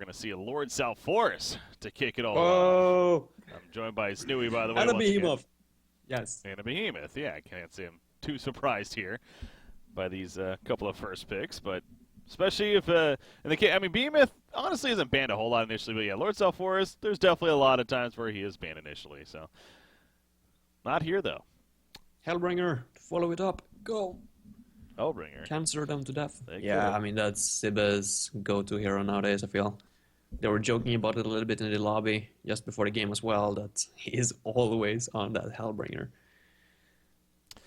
going to see a Lord South Forest to kick it all off. Oh, I'm joined by Snooey, by the way. and a once again. behemoth. Yes. And a behemoth. Yeah, I can't say I'm too surprised here by these couple of first picks, but especially if in the case, I mean, Behemoth honestly isn't banned a whole lot initially, but yeah, Lord South Forest, there's definitely a lot of times where he is banned initially, so not here though. Hellbringer, follow it up. Go. Hellbringer. Cancer them to death. They Yeah, could. I mean, that's Sibba's go-to hero nowadays, I feel. They were joking about it a little bit in the lobby just before the game as well, that he is always on that Hellbringer.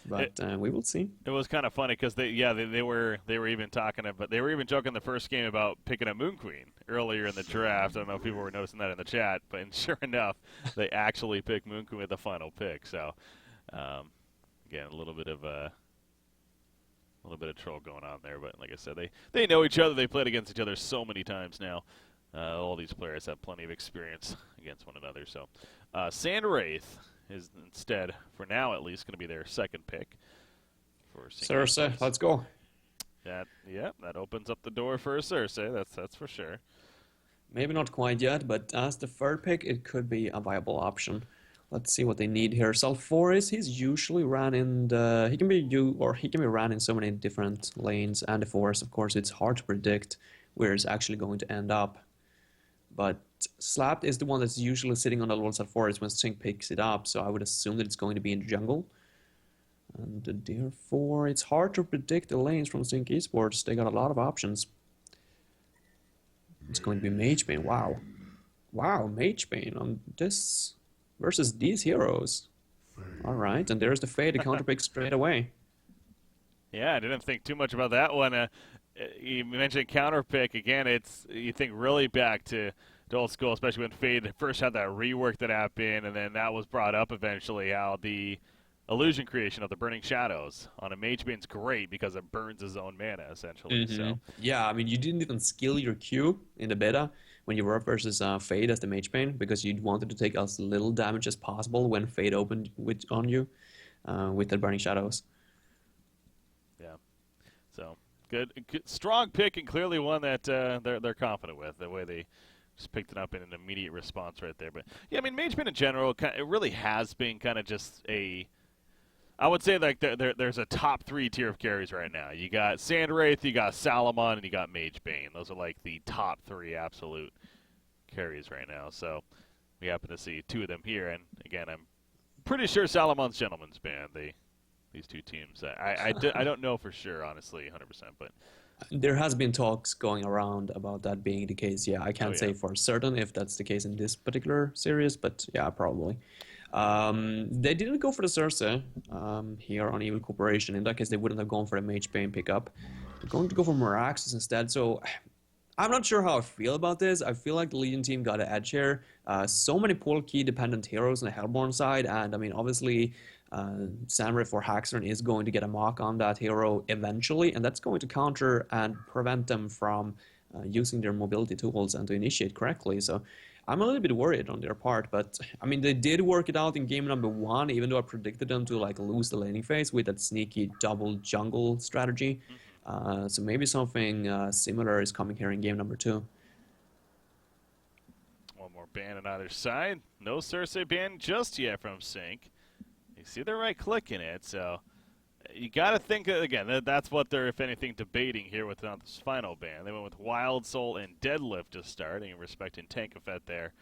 But we will see. It was kind of funny because they were even talking about, they were even joking the first game about picking up Moon Queen earlier in the draft. I don't know if people were noticing that in the chat, but sure enough, they actually picked Moon Queen with the final pick. So again, a little bit of troll going on there, but like I said, they know each other. They played against each other so many times now. All these players have plenty of experience against one another. So Sandwraith is instead, for now at least, going to be their second pick. For Cersei, let's go. That opens up the door for a Cersei. That's for sure. Maybe not quite yet, but as the third pick, it could be a viable option. Let's see what they need here. Salforis, he's usually ran in the... He can be ran in so many different lanes, and the Forest, of course, it's hard to predict where it's actually going to end up. But Slapped is the one that's usually sitting on the Lord Forest when Sync picks it up, so I would assume that it's going to be in the jungle. And therefore, it's hard to predict the lanes from Sync Esports. They got a lot of options. It's going to be Magebane. Wow. Wow, Magebane on this versus these heroes. Alright, and there's the Fade, the counter pick straight away. Yeah, I didn't think too much about that one. You mentioned counter pick again. You think really back to old school, especially when Fade first had that rework that happened, and then that was brought up eventually. How the illusion creation of the Burning Shadows on a Magebane's great because it burns his own mana essentially. So yeah, I mean you didn't even skill your Q in the beta when you were up versus Fade as the Magebane because you wanted to take as little damage as possible when Fade opened on you with the Burning Shadows. Yeah, so. Good, strong pick, and clearly one that they're confident with. The way they just picked it up in an immediate response right there. But yeah, I mean, Magebane in general, it really has been kind of just a. I would say like there's a top 3 tier of carries right now. You got Sandwraith, you got Salamon, and you got Magebane. Those are like the top 3 absolute carries right now. So we happen to see 2 of them here, and again, I'm pretty sure Salamon's Gentleman's banned. These 2 teams. I don't know for sure, honestly, 100%. But there has been talks going around about that being the case. Yeah, I can't say for certain if that's the case in this particular series, but yeah, probably. They didn't go for the Cersei here on Evil Corporation. In that case, they wouldn't have gone for the Magebane pickup. They're going to go for Meraxes instead. So I'm not sure how I feel about this. I feel like the Legion team got an edge here. So many pull key dependent heroes on the Hellborn side, and I mean, obviously. Sandwraith or Haxorn is going to get a mock on that hero eventually, and that's going to counter and prevent them from using their mobility tools and to initiate correctly. So I'm a little bit worried on their part, but I mean they did work it out in game number 1, even though I predicted them to like lose the laning phase with that sneaky double jungle strategy. So maybe something similar is coming here in game number 2. One more ban on either side. No Cersei ban just yet from Sync. You see the right click in it, so you got to think, again, that's what they're, if anything, debating here with this final ban. They went with Wild Soul and Deadlift to start, and respecting Tank Effect there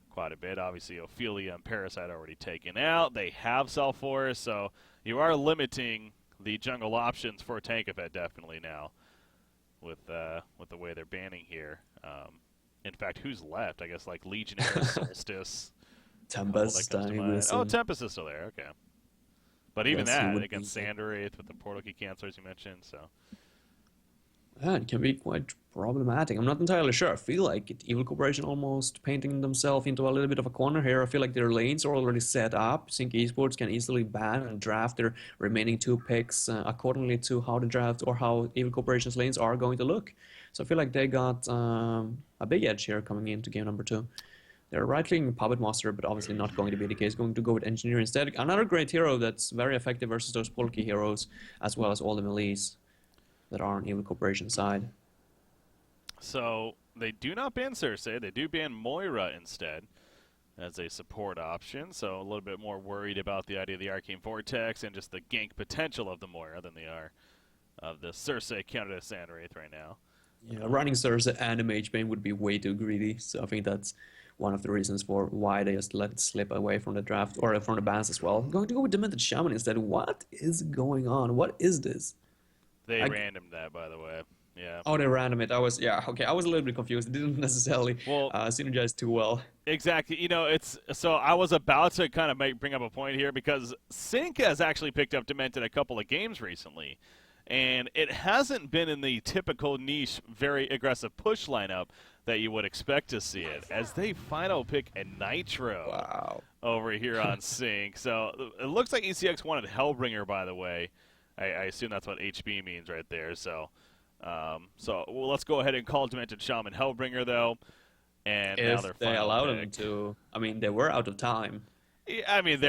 quite a bit. Obviously, Ophelia and Parasite already taken out. They have Salforce, so you are limiting the jungle options for Tank Effect definitely now with the way they're banning here. In fact, who's left? I guess like Legionnaire, Solstice. Tempest. Oh, Tempest is still there, okay. But even Yes, that, against Sandwraith with the portal key cancel, as you mentioned, so. Yeah, it can be quite problematic. I'm not entirely sure. I feel like Evil Corporation almost painting themselves into a little bit of a corner here. I feel like their lanes are already set up. Sync Esports can easily ban and draft their remaining 2 picks accordingly to how the draft or how Evil Corporation's lanes are going to look. So I feel like they got a big edge here coming into game number 2. They're right-clicking Puppet Master, but obviously not going to be the case. Going to go with Engineer instead. Another great hero that's very effective versus those bulky heroes, as well as all the melees that are on Evil Corporation side. So They do not ban Cersei. They do ban Moira instead as a support option. So a little bit more worried about the idea of the Arcane Vortex and just the gank potential of the Moira than they are of the Cersei counter to Sand Wraith right now. Yeah, running Cersei and a Mage Bane would be way too greedy. So I think that's one of the reasons for why they just let it slip away from the draft or from the bans as well. Going to go with Demented Shaman instead. What is going on? What is this? They randomed that, by the way. Yeah. Oh, they random it. I was okay. I was a little bit confused. It didn't necessarily synergize too well. Exactly. It's so I was about to kind of bring up a point here because Sync has actually picked up Demented a couple of games recently, and it hasn't been in the typical niche, very aggressive push lineup that you would expect to see it, as they final pick a Nitro over here on Sync. So it looks like ECX wanted Hellbringer, by the way. I assume that's what HB means right there. So let's go ahead and call Demented Shaman Hellbringer, though. And if now they allow them to, I mean, they were out of time. Yeah, I mean,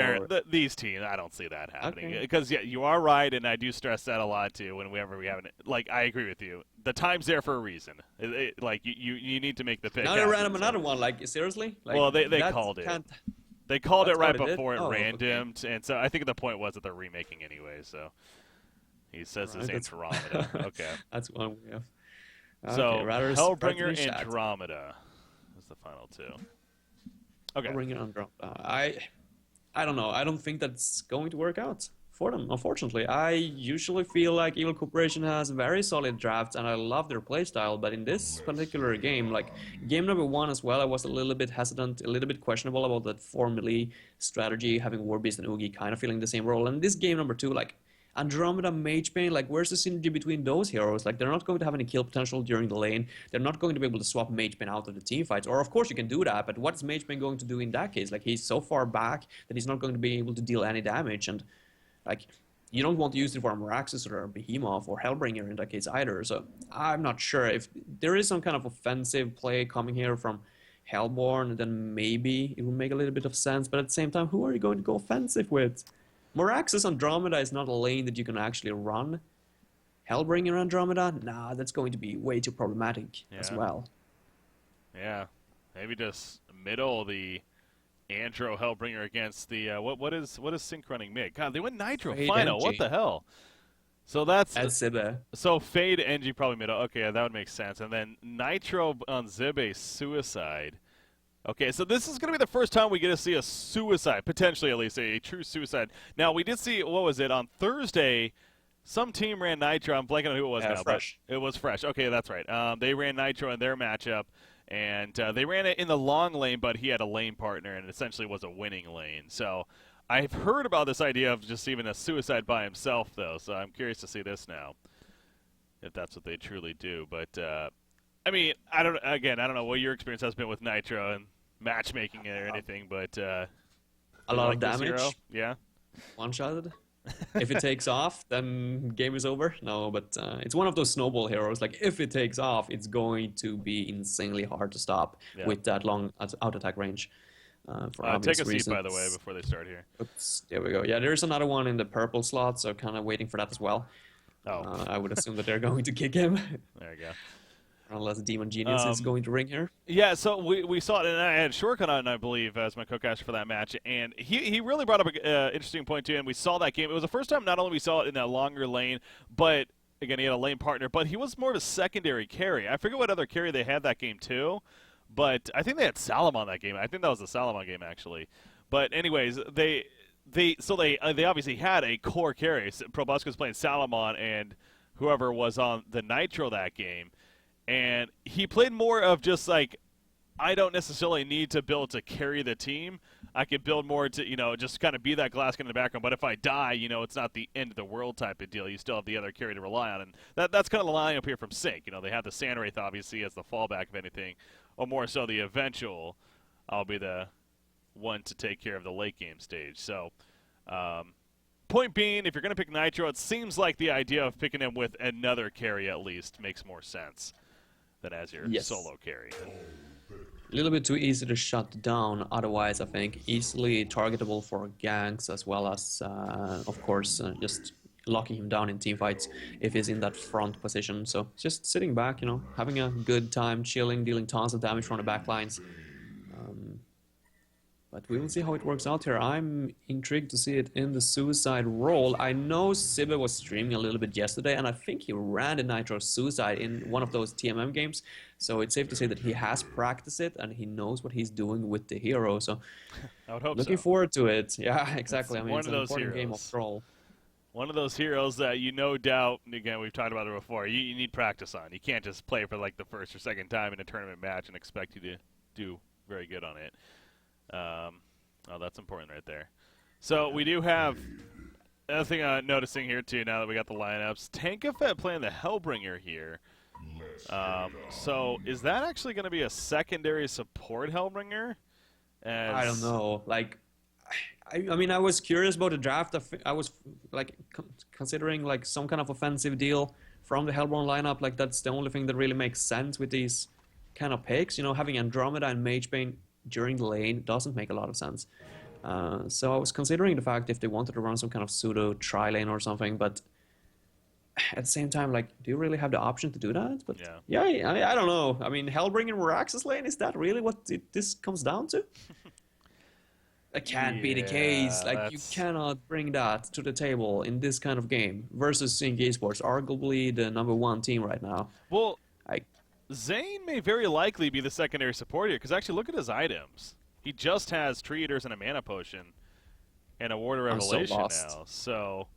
these teams, I don't see that happening. Okay. Because, yeah, you are right, and I do stress that a lot, too, whenever we have I agree with you. The time's there for a reason. You need to make the pick. Now they random another one, seriously? Well, they called it. They called it right before it randomed, okay. And so I think the point was that they're remaking anyway, so. He says this Andromeda. Okay. That's one we have. So, okay, Hellbringer Andromeda is the final two. Okay. Hellbringer Andromeda. I don't know. I don't think that's going to work out for them, unfortunately. I usually feel like Evil Corporation has very solid drafts, and I love their playstyle, but in this particular game, like game number 1 as well, I was a little bit hesitant, a little bit questionable about that 4 melee strategy, having Warbeast and Oogie kind of filling the same role. And this game number 2, like, Andromeda, Mage Bane, like, where's the synergy between those heroes? Like, they're not going to have any kill potential during the lane. They're not going to be able to swap Mage Bane out of the team fights. Or, of course, you can do that, but what is Mage Bane going to do in that case? Like, he's so far back that he's not going to be able to deal any damage. And, like, you don't want to use it for Meraxis or Behemoth or Hellbringer in that case either. So, I'm not sure. If there is some kind of offensive play coming here from Hellborn, then maybe it will make a little bit of sense. But at the same time, who are you going to go offensive with? Meraxis Andromeda is not a lane that you can actually run. Hellbringer Andromeda? Nah, that's going to be way too problematic as well. Yeah. Maybe just middle the Andro Hellbringer against the what is Sync running mid? God, they went Nitro final. What the hell? So that's Zibe. So Fade NG probably middle. Okay, that would make sense. And then Nitro on Zibe Suicide. Okay, so this is going to be the first time we get to see a suicide, potentially at least, a true suicide. Now, we did see, what was it, on Thursday, some team ran Nitro. I'm blanking on who it was now. Fresh. But it was Fresh. Okay, that's right. They ran Nitro in their matchup, and they ran it in the long lane, but he had a lane partner, and it essentially was a winning lane. So I've heard about this idea of just even a suicide by himself, though, so I'm curious to see this now, if that's what they truly do. But, I mean, I don't know what your experience has been with Nitro and matchmaking or anything, but a lot of damage. Yeah, one-shotted. If it takes off, then game is over. No, but it's one of those snowball heroes. Like, if it takes off, it's going to be insanely hard to stop with that long out attack range. For take a reasons. seat, by the way, before they start here. Oops, there we go. Yeah, there's another one in the purple slot, so kind of waiting for that as well. Oh. I would assume that they're going to kick him. There you go. Unless Demon Genius is going to ring here. Yeah, so we saw it, and I had Shortcut on, I believe, as my co-caster for that match, and he really brought up an interesting point, too, and we saw that game. It was the first time not only we saw it in that longer lane, but, again, he had a lane partner, but he was more of a secondary carry. I forget what other carry they had that game, too, but I think they had Salamon that game. I think that was the Salamon game, actually. But anyways, they obviously had a core carry. Proboscis was playing Salamon, and whoever was on the Nitro that game. And he played more of just like, I don't necessarily need to build to carry the team. I could build more to, just kind of be that glass in the background. But if I die, it's not the end of the world type of deal. You still have the other carry to rely on. And that's kind of the line up here from Sync. They have the Sand Wraith, obviously, as the fallback, if anything. Or more so the eventual, I'll be the one to take care of the late game stage. So, point being, if you're going to pick Nitro, it seems like the idea of picking him with another carry at least makes more sense than as your solo carry. A little bit too easy to shut down. Otherwise, I think easily targetable for ganks as well as, of course, just locking him down in team fights if he's in that front position. So just sitting back, having a good time, chilling, dealing tons of damage from the back lines. But we will see how it works out here. I'm intrigued to see it in the Suicide role. I know Sibbe was streaming a little bit yesterday, and I think he ran the Nitro Suicide in one of those TMM games. So it's safe to say that he has practiced it, and he knows what he's doing with the hero. So I would hope looking so. forward to it. Yeah, exactly. It's I mean, one it's of an those important game heroes. after all. One of those heroes that you no doubt, and again, we've talked about it before, you need practice on. You can't just play for like the first or second time in a tournament match and expect you to do very good on it. Oh, that's important right there. So we do have another thing I'm noticing here too. Now that we got the lineups, Tankafet playing the Hellbringer here. So is that actually going to be a secondary support Hellbringer? I don't know. Like, I mean, I was curious about the draft. I was like considering like some kind of offensive deal from the Hellborn lineup. Like that's the only thing that really makes sense with these kind of picks. Having Andromeda and Magebane during the lane doesn't make a lot of sense. So I was considering the fact if they wanted to run some kind of pseudo tri-lane or something, but at the same time, like, do you really have the option to do that? But yeah, I don't know. I mean, Hellbringer Merax's lane, is that really what this comes down to? That can't be the case. Like, you cannot bring that to the table in this kind of game versus Sync Esports, arguably the #1 team right now. Well, Zane may very likely be the secondary support here, because actually look at his items. He just has Tree Eaters and a Mana Potion and a Ward of Revelation now. So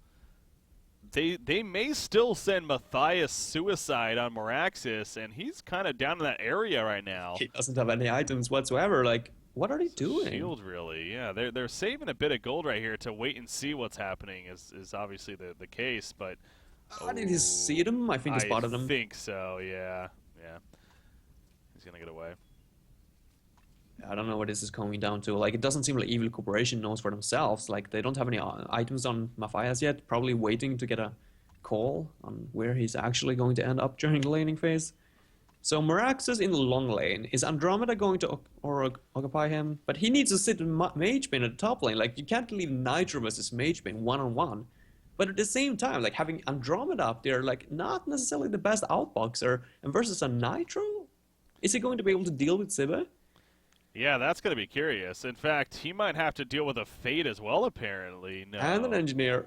they may still send Matthias Suicide on Meraxis, and he's kind of down in that area right now. He doesn't have any items whatsoever. Like, what are they doing? Shield, really, yeah. They're saving a bit of gold right here to wait and see what's happening is obviously the case, but... Did he see them? I think he spotted them. I think so, yeah. Yeah. He's going to get away. I don't know what this is coming down to. Like, it doesn't seem like Evil Corporation knows for themselves. Like, they don't have any items on Matthias yet, probably waiting to get a call on where he's actually going to end up during the laning phase. So Meraxis in the long lane. Is Andromeda going to occupy him? But he needs to sit in Magebane at the top lane. Like, you can't leave Nitro versus Magebane one-on-one. But at the same time, like, having Andromeda up there, like, not necessarily the best outboxer. And versus a Nitro? Is he going to be able to deal with Sibbe? Yeah, that's going to be curious. In fact, he might have to deal with a Fate as well, apparently. No. And an Engineer.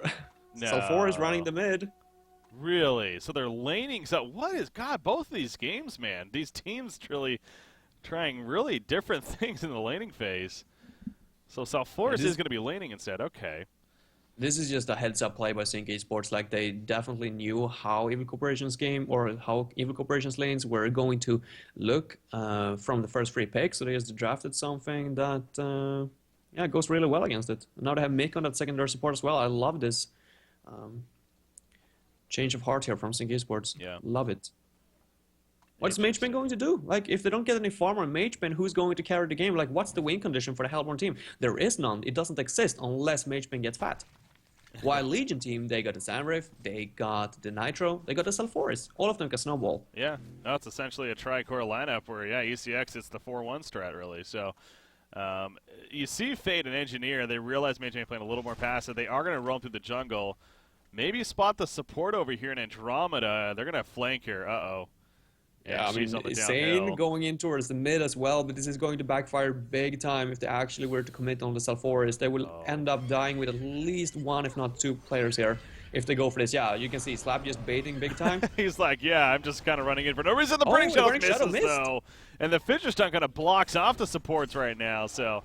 No. Sulfur is running the mid. Really? So they're laning. So what is... God, both of these games, man. These teams really trying really different things in the laning phase. So Sulfuris is going to be laning instead. Okay. This is just a heads-up play by Sync Esports. Like, they definitely knew how Evil Corporation's game or how Evil Corporation's lanes were going to look from the first free pick. So they just drafted something that goes really well against it. Now they have Mick on that secondary support as well. I love this change of heart here from Sync Esports. Yeah. Love it. What's Magebane going to do? Like, if they don't get any farm on Magebane, who's going to carry the game? Like, what's the win condition for the Hellborn team? There is none. It doesn't exist unless Magebane gets fat. While Legion team, they got the Zanriff, they got the Nitro, they got the Sulfuris. All of them can snowball. Yeah, no, it's essentially a tri-core lineup where, ECX, it's the 4-1 strat, really. So you see Fate and Engineer, they realize Magebane playing a little more passive. They are going to roam through the jungle. Maybe spot the support over here in Andromeda. They're going to flank here. Uh-oh. Yeah, I mean, Zane going in towards the mid as well, but this is going to backfire big time if they actually were to commit on the Sulfuris. They will end up dying with at least one, if not two players here if they go for this. Yeah, you can see Slap just baiting big time. He's like, yeah, I'm just kind of running in for no reason. The Burning Shadow misses, though. And the Fissure Stun kind of blocks off the supports right now, so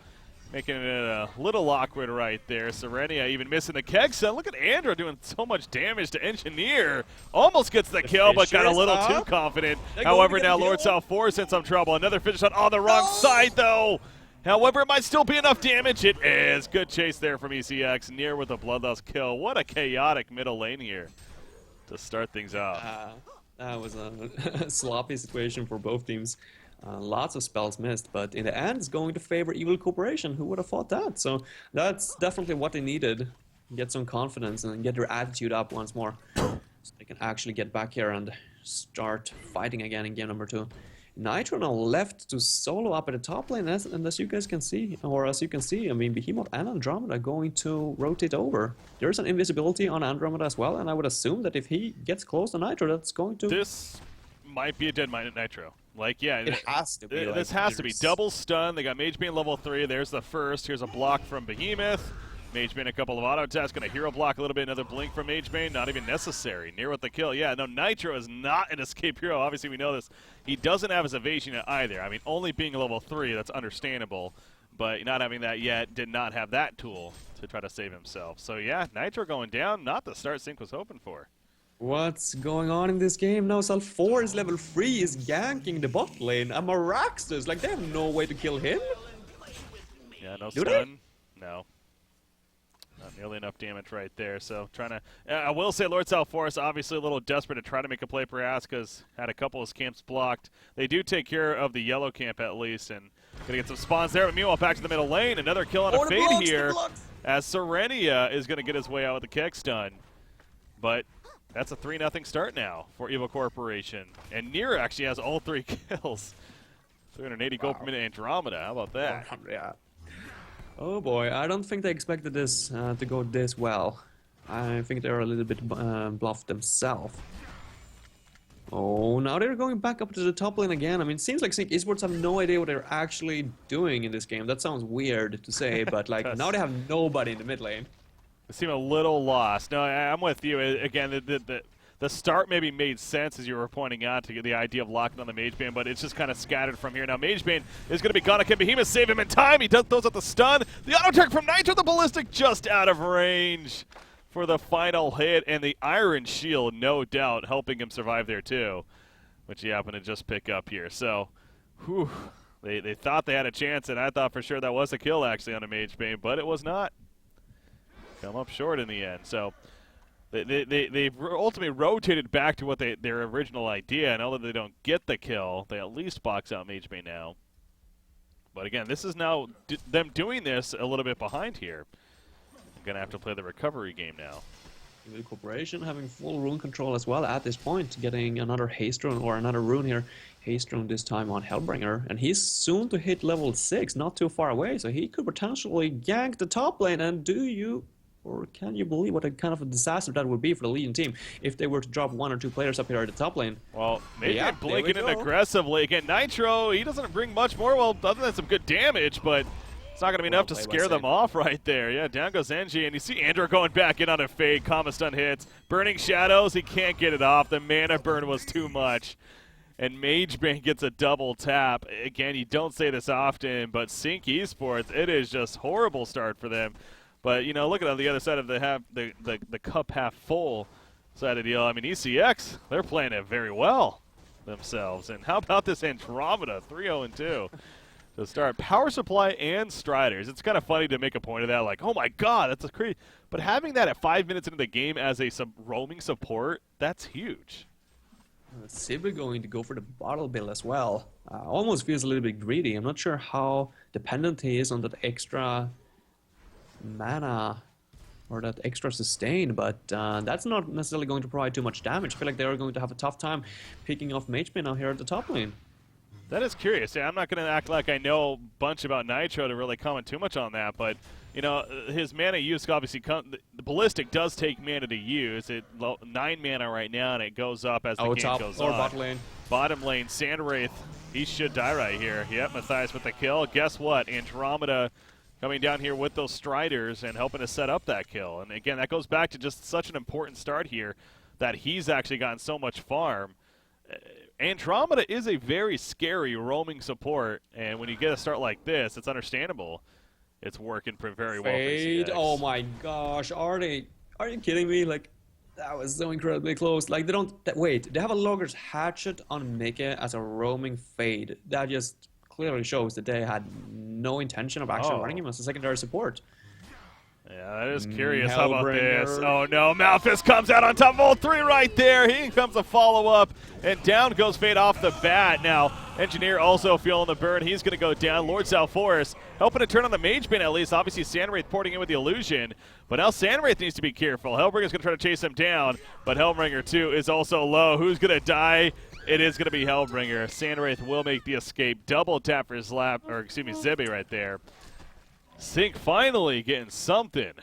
making it a little awkward right there. Serenia even missing the keg set. Look at Andrew doing so much damage to Engineer. Almost gets the kill, but got a little too confident. However, now Lord Sulfuris in some trouble. Another Fissure Stun on the wrong side, though. However, it might still be enough damage. It is. Good chase there from ECX. Near with a Bloodlust kill. What a chaotic middle lane here to start things off. That was a sloppy situation for both teams. Lots of spells missed, but in the end, it's going to favor Evil Corporation. Who would have thought that? So that's definitely what they needed. Get some confidence and get their attitude up once more. So they can actually get back here and start fighting again in game number 2. Nitro now left to solo up at the top lane, and as you guys can see, or as you can see, I mean, Behemoth and Andromeda are going to rotate over. There's an invisibility on Andromeda as well, and I would assume that if he gets close to Nitro, that's going to... This might be a dead Nitro. Like, yeah. It has to be. This has to be. Double stun. They got Mage Bane level 3. There's the first. Here's a block from Behemoth. Mage Bane a couple of auto attacks. Going to hero block a little bit. Another blink from Mage Bane. Not even necessary. Near with the kill. Yeah, no, Nitro is not an escape hero. Obviously, we know this. He doesn't have his evasion yet either. I mean, only being a level 3, that's understandable. But not having that yet, did not have that tool to try to save himself. So, yeah, Nitro going down. Not the start Sync was hoping for. What's going on in this game now? HTS4 is level 3, is ganking the bot lane. And Maraxus, like, they have no way to kill him. Yeah, no stun. No. Not nearly enough damage right there. So trying to, I will say Lord HTS4 obviously a little desperate to try to make a play perhaps because had a couple of his camps blocked. They do take care of the yellow camp at least and gonna get some spawns there. But meanwhile, back to the middle lane. Another kill on a fade here as Serenia is gonna get his way out with the Keck stun. But that's a 3-0 start now for Evil Corporation. And Nier actually has all 3 kills. 380 gold per minute Andromeda. How about that? Yeah. Oh boy, I don't think they expected this to go this well. I think they're a little bit bluffed themselves. Oh, now they're going back up to the top lane again. I mean, it seems like Sync Esports have no idea what they're actually doing in this game. That sounds weird to say, but like now they have nobody in the mid lane. They seem a little lost. No, I'm with you. Again, the start maybe made sense as you were pointing out to get the idea of locking on the Mage Bane, but it's just kind of scattered from here. Now Mage Bane is going to be gone. Can Behemoth save him in time? He throws out the stun. The auto attack from Nitro, the Ballistic just out of range for the final hit, and the Iron Shield, no doubt, helping him survive there too, which he happened to just pick up here. So, whew, they thought they had a chance, and I thought for sure that was a kill actually on a Mage Bane, but it was not. Come up short in the end. So they ultimately rotated back to what their original idea. And although they don't get the kill, they at least box out Mage Bane now. But again, this is now them doing this a little bit behind here. I'm going to have to play the recovery game now. The Corporation having full rune control as well at this point, getting another haste rune or another rune here. Haste rune this time on Hellbringer, and he's soon to hit level 6, not too far away, so he could potentially gank the top lane. And do you, or can you believe what a kind of a disaster that would be for the Legion team if they were to drop 1 or 2 players up here at the top lane? Well, maybe blinking in aggressively. Again, Nitro, he doesn't bring much more, well, other than some good damage, but it's not going to be enough to scare them off right there. Yeah, down goes NG, and you see Andrew going back in on a fade. Kama stun hits. Burning Shadows, he can't get it off. The mana burn was too much. And Mage Bane gets a double tap. Again, you don't say this often, but Sync Esports, it is just horrible start for them. But, you know, look at on the other side of the cup half full side of the deal. I mean, ECX, they're playing it very well themselves. And how about this Andromeda, 3-0-2 to start? Power Supply and Striders. It's kind of funny to make a point of that, like, oh my god, that's a crazy. But having that at 5 minutes into the game as a roaming support, that's huge. Sibby going to go for the bottle bill as well. Almost feels a little bit greedy. I'm not sure how dependent he is on that extra mana or that extra sustain, but that's not necessarily going to provide too much damage. I feel like they're going to have a tough time picking off Mage Bane now here at the top lane. That is curious. Yeah, I'm not going to act like I know a bunch about Nitro to really comment too much on that, but you know, his mana use obviously the Ballistic does take mana to use. It 9 mana right now, and it goes up as the game goes on. Bottom lane. Bottom lane, Sandwraith, he should die right here. Yep, Matthias with the kill. Guess what? Andromeda coming down here with those Striders and helping to set up that kill. And again, that goes back to just such an important start here that he's actually gotten so much farm. Andromeda is a very scary roaming support, and when you get a start like this, it's understandable. It's working very well for ECX. Oh my gosh, are you kidding me? Like, that was so incredibly close. Like, they don't, wait, they have a Logger's Hatchet on Mickey as a roaming fade. That just clearly shows that they had no intention of actually running him as a secondary support. Yeah, that is curious. How about this? Oh no, Malphus comes out on top of all 3 right there. Here comes a follow-up, and down goes Fade off the bat. Now, Engineer also feeling the burn. He's going to go down. Lord HTS4 helping to turn on the Mage Bane at least. Obviously, Sandwraith porting in with the illusion, but now Sandwraith needs to be careful. Hellbringer's going to try to chase him down, but Hellbringer 2 is also low. Who's going to die? it is going to be Hellbringer. Sandwraith will make the escape. Double tap for Slap, or excuse me, Zibby right there. Sync finally getting something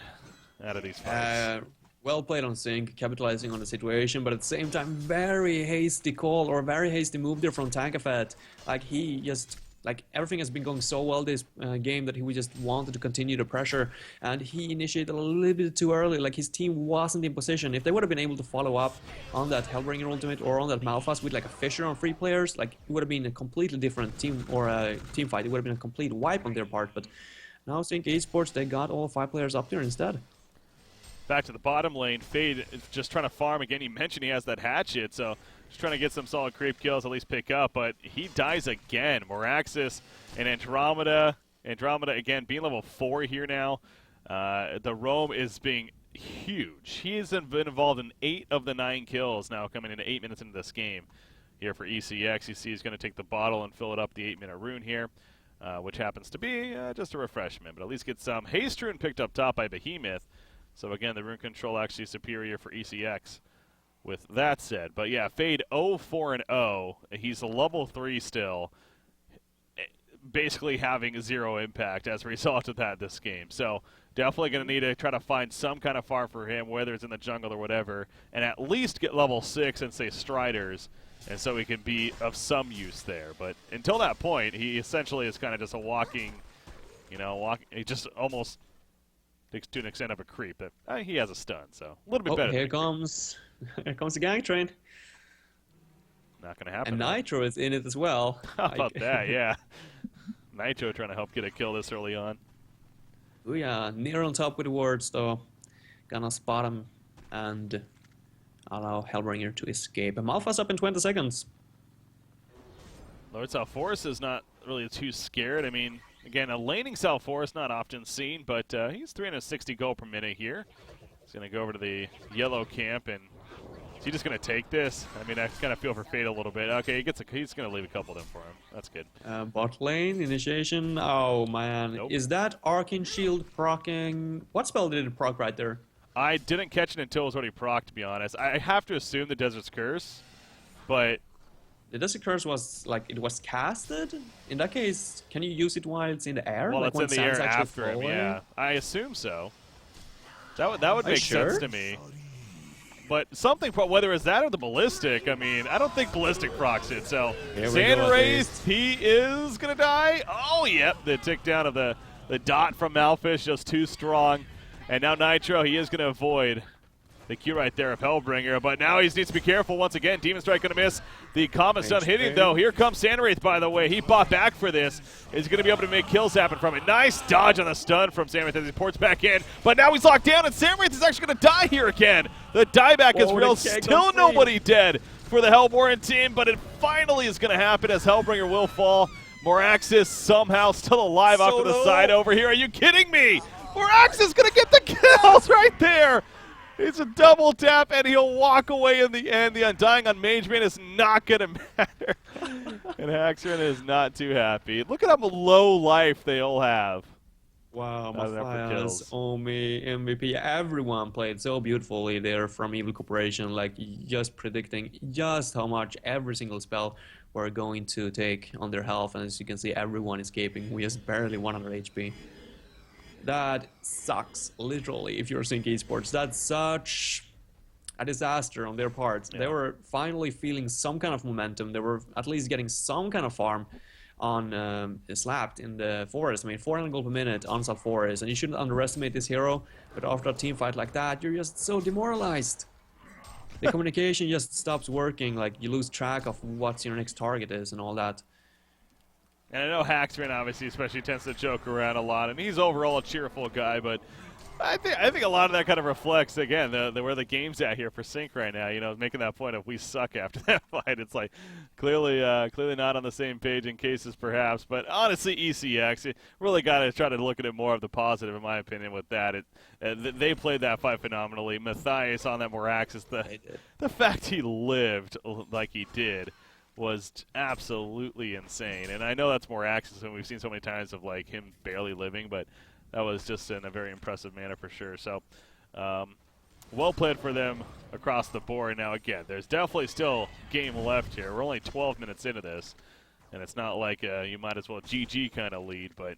out of these fights. Well played on Sync, capitalizing on the situation, but at the same time, very hasty call or very hasty move there from Tankafet. Like, he just, like, everything has been going so well this game that he just wanted to continue the pressure, and he initiated a little bit too early. Like, his team wasn't in position. If they would have been able to follow up on that Hellbringer ultimate or on that Malphas with, like, a Fisher on 3 players, like, it would have been a completely different team or a team fight. It would have been a complete wipe on their part, but now Sync Esports, they got all 5 players up there instead. Back to the bottom lane, Fade is just trying to farm again. He mentioned he has that hatchet, so just trying to get some solid creep kills, at least pick up, but he dies again. Moraxis and Andromeda. Andromeda, again, being level 4 here now. The roam is being huge. He has been involved in 8 of the 9 kills now, coming into 8 minutes into this game here for ECX. You see he's going to take the bottle and fill it up the 8-minute rune here, which happens to be just a refreshment, but at least get some. Haste rune picked up top by Behemoth. So again, the rune control actually superior for ECX with that said. But yeah, Fade 0-4-0. He's a level 3 still, basically having 0 impact as a result of that this game. So definitely going to need to try to find some kind of farm for him, whether it's in the jungle or whatever, and at least get level 6 and say Striders, and so he can be of some use there. But until that point, he essentially is kind of just a walking, he just almost to an extent of a creep. That he has a stun, so a little bit better. Here comes the gang train. Not going to happen. And Nitro is in it as well. How about that? Yeah, Nitro trying to help get a kill this early on. Oh yeah, near on top with the wards though. Gonna spot him and allow Hellbringer to escape. And Malphas up in 20 seconds. Lord South Forest is not really too scared. I mean, again, a laning South Forest not often seen, but he's 360 gold per minute here. He's going to go over to the yellow camp, and is he just going to take this? I mean, I kind of feel for Fade a little bit. Okay, he's going to leave a couple of them for him. That's good. Bot lane, initiation. Oh, man. Nope. Is that Arcane Shield proccing? What spell did it proc right there? I didn't catch it until it was already proc, to be honest. I have to assume the Desert's Curse, but the Desert Curse was, like, it was casted? In that case, can you use it while it's in the air? Well, like it's in the air after him, yeah. I assume so. That would make sense to me. But something, whether it's that or the Ballistic, I mean, I don't think Ballistic procs it, so Sandwraith, he is going to die. Oh, yep, the tick down of the dot from Malfish, just too strong. And now Nitro, he is going to avoid the Q right there of Hellbringer, but now he needs to be careful once again. Demon Strike going to miss. The comment's done hitting, though. Here comes Sandwraith, by the way. He bought back for this. Is going to be able to make kills happen from it. Nice dodge on the stun from Sandwraith as he ports back in, but now he's locked down, and Sandwraith is actually going to die here again. The dieback is real. Still nobody dead for the Hellborn team, but it finally is going to happen as Hellbringer will fall. Moraxis somehow still alive off to the side over here. Are you kidding me? Moraxis going to get the kills right there. It's a double tap, and he'll walk away in the end. The Undying on Mageman is not going to matter. And Haxerin is not too happy. Look at how low life they all have. Wow, Matthias, Omi, MVP, everyone played so beautifully there from Evil Corporation, like just predicting just how much every single spell we're going to take on their health. And as you can see, everyone escaping. We just barely 100 HP. That sucks, literally, if you're Sync Esports. That's such a disaster on their part. Yeah. They were finally feeling some kind of momentum. They were at least getting some kind of farm on Slapped in the forest. I mean, 400 gold per minute on South Forest, and you shouldn't underestimate this hero, but after a team fight like that, you're just so demoralized. The communication just stops working, like you lose track of what your next target is and all that. And I know Haxerin obviously especially tends to joke around a lot, and he's overall a cheerful guy, but I think a lot of that kind of reflects, again, where the game's at here for Sync right now. You know, making that point of we suck after that fight. It's like clearly not on the same page in cases perhaps, but honestly ECX, you really got to try to look at it more of the positive in my opinion with that. They played that fight phenomenally. Matthias on that Moraxis, the fact he lived like he did was absolutely insane. And I know that's Moraxis, and we've seen so many times of like him barely living, but that was just in a very impressive manner for sure. So well played for them across the board. Now, again, there's definitely still game left here. We're only 12 minutes into this, and it's not like you might as well GG kind of lead, but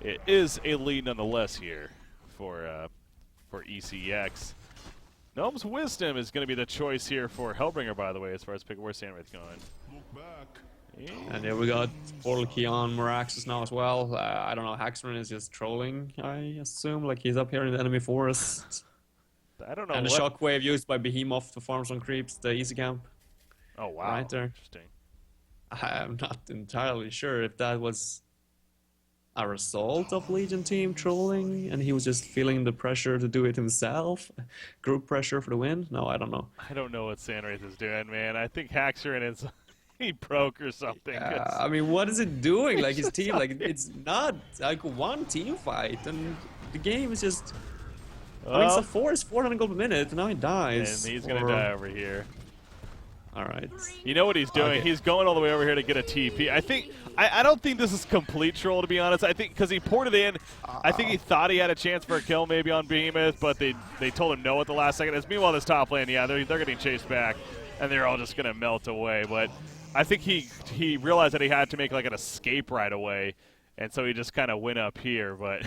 it is a lead nonetheless here for ECX. Gnome's Wisdom is going to be the choice here for Hellbringer, by the way, as far as pick. Where's Sandwraith going? Look back. And there we got Portal Key on Miraxus now as well. I don't know, Haxman is just trolling, I assume. Like, he's up here in the enemy forest. I don't know. And the shockwave used by Behemoth to farm some creeps, the easy camp. Oh, wow. Right there. Interesting. I'm not entirely sure if that was a result of Legion team trolling and he was just feeling the pressure to do it himself. Group pressure for the win? No, I don't know. I don't know what Sandwraith is doing, man. I think Haxerin is... he broke or something. I mean, what is it doing? Like, his team, like, it's not like one team fight, and the game is just. I mean, it's 400 gold per minute, and now he dies. And he's gonna die over here. All right. You know what he's doing? Okay. He's going all the way over here to get a TP. I don't think this is complete troll, to be honest. I think because he poured it in, I think he thought he had a chance for a kill maybe on Behemoth, but they told him no at the last second. As meanwhile, this top lane, yeah, they're getting chased back, and they're all just gonna melt away. But I think he realized that he had to make like an escape right away, and so he just kind of went up here. But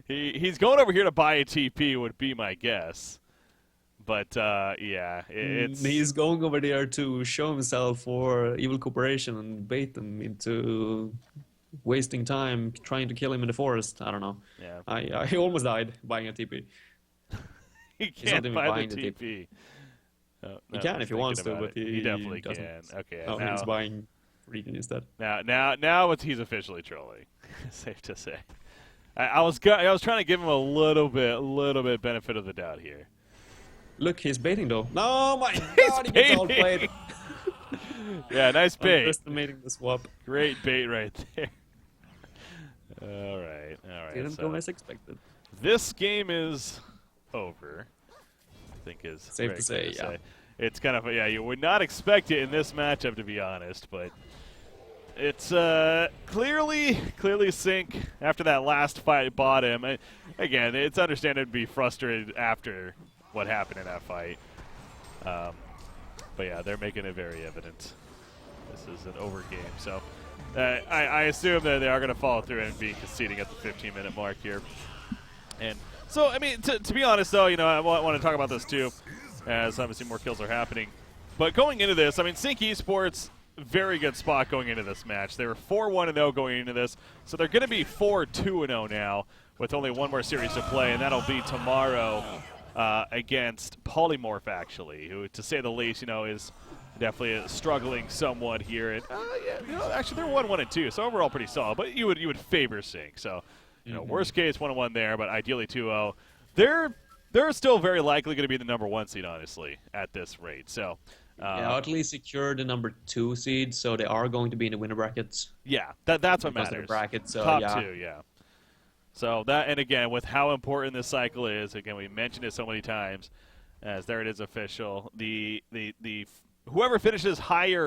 he's going over here to buy a TP would be my guess. But yeah, he's going over there to show himself for evil corporation and bait them into wasting time trying to kill him in the forest. I don't know. Yeah, I almost died buying a TP. He can't buy the TP. He can if he wants to, but he definitely doesn't. can. Okay, no, now he's buying Region instead. Now he's officially trolling. Safe to say. I was trying to give him a little bit benefit of the doubt here. Look, he's baiting though. No, my God, he gets outplayed. Yeah, nice bait. Underestimating the swap. Great bait right there. All right. Didn't go as expected. This game is over. I think is safe to say. Yeah. It's kind of you would not expect it in this matchup, to be honest, but it's clearly Sync after that last fight bought him. Again, it's understandable to be frustrated after what happened in that fight. But yeah, they're making it very evident. This is an over game, so I assume that they are going to follow through and be conceding at the 15-minute mark here. And so, I mean, to be honest, though, you know, I want to talk about this too, as obviously more kills are happening. But going into this, I mean, Sync Esports, very good spot going into this match. They were 4-1-0 going into this, so they're going to be 4-2-0 now with only one more series to play, and that'll be tomorrow against Polymorph, actually, who, to say the least, you know, is definitely struggling somewhat here. And yeah, you know, actually, they're 1-1-2, so overall pretty solid. But you would favor Sync, so you know, worst case 1-1 there, but ideally 2-0. They're still very likely going to be the number 1 seed, honestly, at this rate. So. Yeah, at least secure the number 2 seed, so they are going to be in the winner brackets. Yeah, that's what matters. Bracket, so top yeah. 2, yeah. So that, and again, with how important this cycle is, again, we mentioned it so many times, as there it is official. The whoever finishes higher